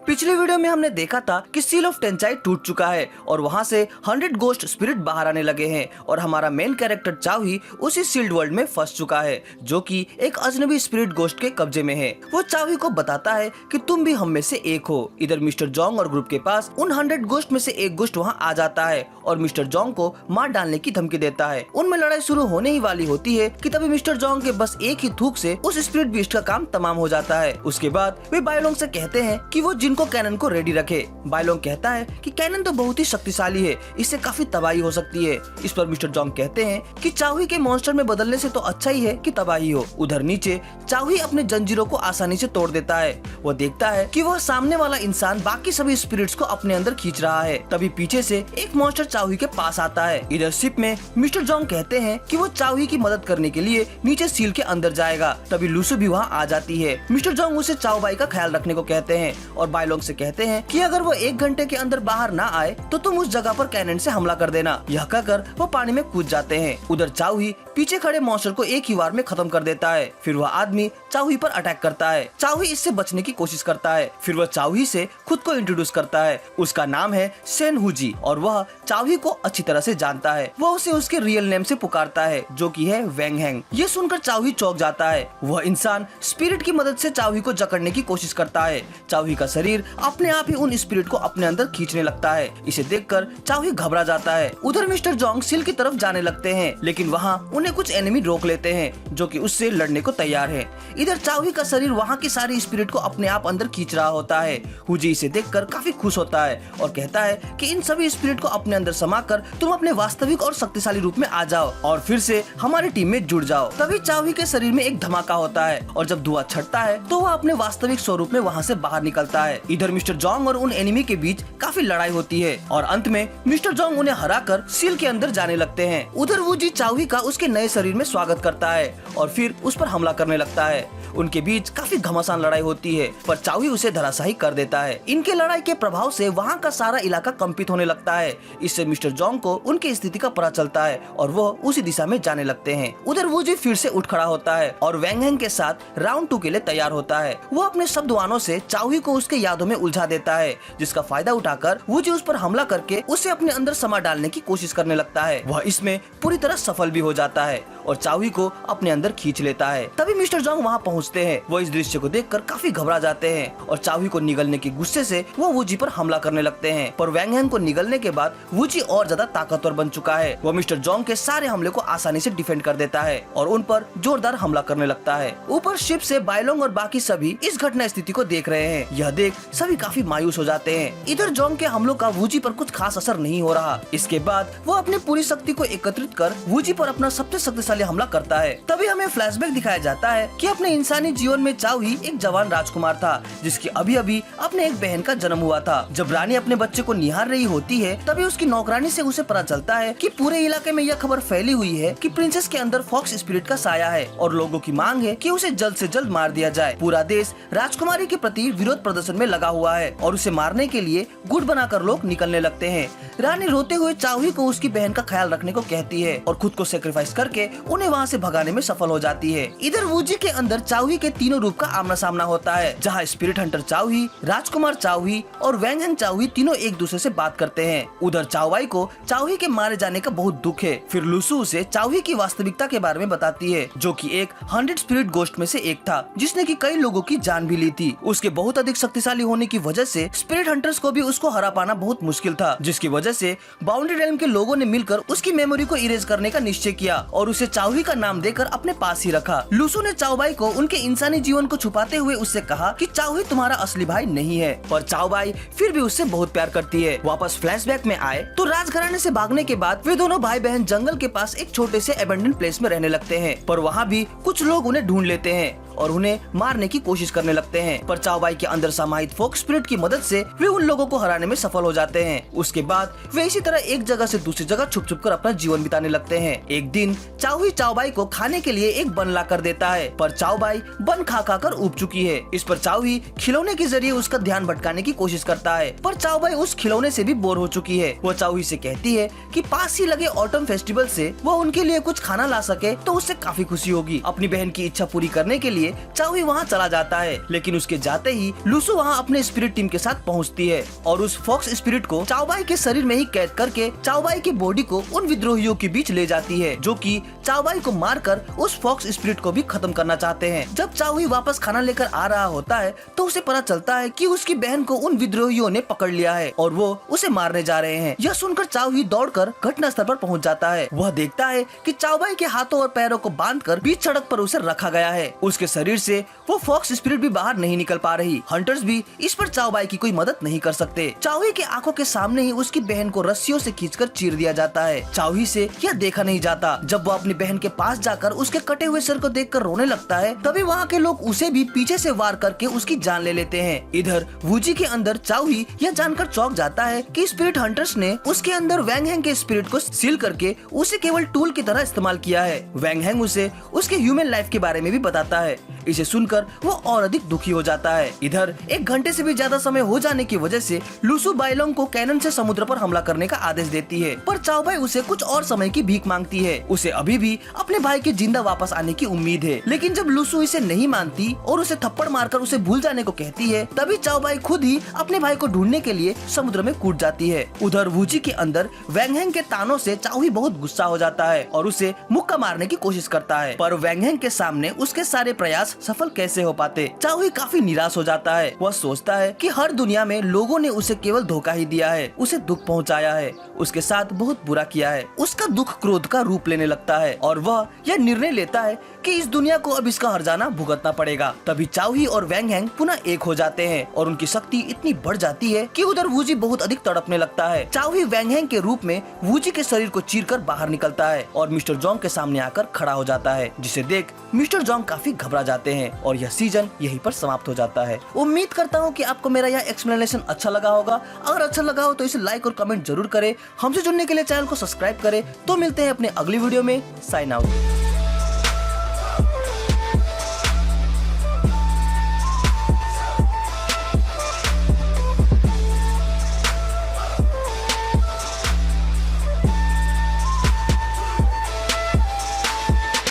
पिछले वीडियो में हमने देखा था कि सील ऑफ टेंचाई टूट चुका है और वहाँ से 100 गोस्ट स्पिरिट बाहर आने लगे हैं और हमारा मेन कैरेक्टर चावी उसी सील्ड वर्ल्ड में फंस चुका है जो कि एक अजनबी स्पिरिट गोस्ट के कब्जे में है। वो चावी को बताता है कि तुम भी हम में से एक हो। इधर मिस्टर जोंग और ग्रुप के पास उन 100 गोस्ट में से एक गोस्ट वहाँ आ जाता है और मिस्टर जोंग को मार डालने की धमकी देता है। उनमें लड़ाई शुरू होने ही वाली होती है कि तभी मिस्टर जोंग के बस एक ही थूक से उस स्पिरिट बीस्ट का काम तमाम हो जाता है। उसके बाद वे बायलोंग से कहते हैं कि वो जिनको कैनन को रेडी रखे। बायलोंग कहता है कि कैनन तो बहुत ही शक्तिशाली है, इससे काफी तबाही हो सकती है। इस पर मिस्टर जोंग कहते हैं कि चावी के मॉन्स्टर में बदलने से तो अच्छा ही है कि तबाही हो। उधर नीचे चावी अपने जंजीरों को आसानी से तोड़ देता है। वो देखता है कि वह सामने वाला इंसान बाकी सभी स्पिरिट्स को अपने अंदर खींच रहा है। तभी पीछे से एक मॉन्स्टर चावी के पास आता है। इधर शिप में मिस्टर जोंग कहते हैं कि वो चावी की मदद करने के लिए नीचे सील के अंदर जाएगा। तभी लूसू भी वहाँ आ जाती है। मिस्टर जोंग उसे चाओ बाई का ख्याल रखने को कहते हैं और बायलोंग से कहते हैं कि अगर वो 1 घंटे के अंदर बाहर ना आए तो तुम उस जगह पर कैनन से हमला कर देना। यह कहकर वो पानी में कूद जाते हैं। उधर चावी पीछे खड़े मॉन्स्टर को एक ही बार में खत्म कर देता है। फिर वह आदमी चावी पर अटैक करता है। चावी इससे बचने की कोशिश करता है। फिर वह चावी से खुद को इंट्रोड्यूस करता है। उसका नाम है सेन हुजी और वह चावी को अच्छी तरह से जानता है। वह उसे उसके रियल नेम से पुकारता है जो कि है वेंग हैंग। ये सुनकर चावी चौंक जाता है। वह इंसान स्पिरिट की मदद से चावी को जकड़ने की कोशिश करता है। चावी का शरीर अपने आप ही उन स्पिरिट को अपने अंदर खींचने लगता है। इसे देखकर चावी घबरा जाता है। उधर मिस्टर जोंग सील की तरफ जाने लगते हैं लेकिन वहाँ उन्हें कुछ एनिमी रोक लेते हैं जो कि उससे लड़ने को तैयार है। इधर चावी का शरीर वहाँ की सारी स्पिरिट को अपने आप अंदर खींच रहा होता है। हुजी इसे देखकर काफी खुश होता है और कहता है कि इन सभी स्पिरिट को अपने अंदर समाकर तुम अपने वास्तविक और शक्तिशाली रूप में आ जाओ और फिर से हमारी टीम में जुड़ जाओ। तभी चावी के शरीर में एक धमाका होता है और जब धुआं छटता है तो वह अपने वास्तविक स्वरूप में वहाँ से बाहर निकलता है। इधर मिस्टर जोंग और उन एनिमी के बीच काफी लड़ाई होती है और अंत में मिस्टर जोंग उन्हें हराकर सील के अंदर जाने लगते हैं। उधर वूजी चावी का उसके नए शरीर में स्वागत करता है और फिर उस पर हमला करने लगता है। उनके बीच काफी घमासान लड़ाई होती है पर चावी उसे धराशायी कर देता है। इनके लड़ाई के प्रभाव से वहाँ का सारा इलाका कंपित होने लगता है। इससे मिस्टर जोंग को उनकी स्थिति का पता चलता है और वो उसी दिशा में जाने लगते हैं। उधर वूजी फिर से उठ खड़ा होता है और वेंग हैंग के साथ राउंड 2 के लिए तैयार होता है। वो अपने शब्दवानों से चावी को उसके यादों में उलझा देता है जिसका फायदा उठाकर वूजी उस पर हमला करके उसे अपने अंदर समा डालने की कोशिश करने लगता है। वह इसमें पूरी तरह सफल भी हो जाता है और चावी को अपने अंदर खींच लेता है। तभी मिस्टर जोंग वहाँ पहुँचते हैं। वो इस दृश्य को देखकर काफी घबरा जाते हैं और चावी को निगलने के गुस्से से वो वूजी पर हमला करने लगते हैं। पर वेंग हैंग को निगलने के बाद वूजी और ज्यादा ताकतवर बन चुका है। वो मिस्टर जोंग के सारे हमले को आसानी से डिफेंड कर देता है और उन पर जोरदार हमला करने लगता है। ऊपर शिप से बायलोंग और बाकी सभी इस घटना स्थिति को देख रहे हैं। यह देख सभी काफी मायूस हो जाते हैं। इधर जोंग के हमलों का वूजी पर कुछ खास असर नहीं हो रहा। इसके बाद वो अपनी पूरी शक्ति को एकत्रित कर वूजी पर अपना सबसे शक्तिशाली हमला करता है। तभी हमें फ्लैशबैक दिखाया जाता है कि अपने इंसानी जीवन में चावी एक जवान राजकुमार था जिसकी अभी अभी अपने एक बहन का जन्म हुआ था। जब रानी अपने बच्चे को निहार रही होती है तभी उसकी नौकरानी से उसे पता चलता है कि पूरे इलाके में यह खबर फैली हुई है कि प्रिंसेस के अंदर फॉक्स स्पिरिट का साया है और लोगों की मांग है कि उसे जल्द से जल्द मार दिया जाए। पूरा देश राजकुमारी के प्रति विरोध प्रदर्शन में लगा हुआ है और उसे मारने के लिए गुट बनाकर लोग निकलने लगते हैं। रानी रोते हुए चावी को उसकी बहन का ख्याल रखने को कहती है और खुद को सेक्रीफाइस करके उन्हें वहाँ से भगाने में सफल हो जाती है। इधर वूजी के अंदर चावी के तीनों रूप का आमना सामना होता है जहाँ स्पिरिट हंटर चावी, राजकुमार चावी और वेंग हैंग चावी तीनों एक दूसरे से बात करते हैं। उधर चाओबाई को चावी के मारे जाने का बहुत दुख है। फिर लूसू उसे चावी की वास्तविकता के बारे में बताती है जो कि एक 100 स्पिरिट गोस्ट में से एक था जिसने की कई लोगों की जान भी ली थी। उसके बहुत अधिक शक्तिशाली होने की वजह से स्पिरिट हंटर्स को भी उसको हरा पाना बहुत मुश्किल था, जिसकी वजह से बाउंड्री रेल्म के लोगों ने मिलकर उसकी मेमोरी को इरेज करने का निश्चय किया और उसे चावी का नाम देकर अपने पास ही रखा। लूसू ने चाओबाई को उनके इंसानी जीवन को छुपाते हुए उससे कहा कि चावी तुम्हारा असली भाई नहीं है, पर चाओबाई फिर भी उससे बहुत प्यार करती है। वापस फ्लैशबैक में आए तो राजघराने से भागने के बाद वे दोनों भाई बहन जंगल के पास एक छोटे से अबैंडन प्लेस में रहने लगते हैं। पर वहाँ भी कुछ लोग उन्हें ढूंढ लेते हैं और उन्हें मारने की कोशिश करने लगते हैं। पर चाओबाई के अंदर समाहित फोक स्पिरिट की मदद से वे उन लोगों को हराने में सफल हो जाते हैं। उसके बाद वे इसी तरह एक जगह से दूसरी जगह छुप छुप कर अपना जीवन बिताने लगते हैं। एक दिन चावी चाओबाई को खाने के लिए एक बन ला कर देता है पर चाओबाई बन खा खा कर उब चुकी है। इस पर चावी खिलौने के जरिए उसका ध्यान भटकाने की कोशिश करता है पर चाओबाई उस खिलौने से भी बोर हो चुकी है। वो चावी से कहती है कि पास ही लगे ऑटम फेस्टिवल से वो उनके लिए कुछ खाना ला सके तो उससे काफी खुशी होगी। अपनी बहन की इच्छा पूरी करने के लिए लिए चाओही वहाँ चला जाता है, लेकिन उसके जाते ही लूसू वहाँ अपने स्पिरिट टीम के साथ पहुँचती है और उस फॉक्स स्पिरिट को चाओबाई के शरीर में ही कैद करके चाओबाई की बॉडी को उन विद्रोहियों के बीच ले जाती है, जो कि चाओबाई को मारकर उस फॉक्स स्पिरिट को भी खत्म करना चाहते हैं। जब चाओही वापस खाना लेकर आ रहा होता है तो उसे पता चलता है कि उसकी बहन को उन विद्रोहियों ने पकड़ लिया है और वो उसे मारने जा रहे हैं। यह सुनकर चाओही दौड़कर घटना स्थल पर पहुंच जाता है। वह देखता है कि चाओबाई के हाथों और पैरों को बांधकर बीच सड़क पर उसे रखा गया है। उसके शरीर से वो फॉक्स स्पिरिट भी बाहर नहीं निकल पा रही। हंटर्स भी इस पर चाओबाई की कोई मदद नहीं कर सकते। चाओही के आंखों के सामने ही उसकी बहन को रस्सियों से खींचकर चीर दिया जाता है। चाओही से यह देखा नहीं जाता। जब वो अपनी बहन के पास जाकर उसके कटे हुए सिर को देखकर रोने लगता है, तभी वहाँ के लोग उसे भी पीछे से वार करके उसकी जान ले लेते हैं। इधर वूजी के अंदर चाओही यह जानकर चौंक जाता है कि स्पिरिट हंटर्स ने उसके अंदर वैंग हैंग के स्पिरिट को सील करके उसे केवल टूल की तरह इस्तेमाल किया है। वैंग हैंग उसे उसके ह्यूमन लाइफ के बारे में भी बताता है। इसे सुनकर वो और अधिक दुखी हो जाता है। इधर 1 घंटे से भी ज्यादा समय हो जाने की वजह से लूसू बाइलोंग को कैनन से समुद्र पर हमला करने का आदेश देती है, पर चाओबाई उसे कुछ और समय की भीख मांगती है। उसे अभी भी अपने भाई के जिंदा वापस आने की उम्मीद है, लेकिन जब लूसू इसे नहीं मानती और उसे थप्पड़ मारकर उसे भूल जाने को कहती है, तभी चाओबाई खुद ही अपने भाई को ढूंढने के लिए समुद्र में कूद जाती है। उधर वूजी के अंदर वैंग हैंग के तानों से चाओही बहुत गुस्सा हो जाता है और उसे मुक्का मारने की कोशिश करता है, पर वैंग हैंग के सामने उसके सारे प्रयास सफल कैसे हो पाते। चाओही काफी निराश हो जाता है। वह सोचता है कि हर दुनिया में लोगों ने उसे केवल धोखा ही दिया है, उसे दुख पहुंचाया है, उसके साथ बहुत बुरा किया है। उसका दुख क्रोध का रूप लेने लगता है और वह यह निर्णय लेता है कि इस दुनिया को अब इसका हर्जाना भुगतना पड़ेगा। तभी चाओही और वैंग हैंग पुनः एक हो जाते हैं और उनकी शक्ति इतनी बढ़ जाती है कि उधर वूजी बहुत अधिक तड़पने लगता है। चाओही वैंग हैंग के रूप में वूजी के शरीर को चीरकर बाहर निकलता है और मिस्टर जोंग के सामने आकर खड़ा हो जाता है, जिसे देख मिस्टर जोंग काफी घबरा जाते हैं और यह सीजन यहीं पर समाप्त हो जाता है। उम्मीद करता हूँ कि आपको मेरा यह एक्सप्लेनेशन अच्छा लगा होगा। अगर अच्छा लगा हो तो इसे लाइक और कमेंट जरूर करें। हमसे जुड़ने के लिए चैनल को सब्सक्राइब करें। तो मिलते हैं अपने अगली वीडियो में। Sign out.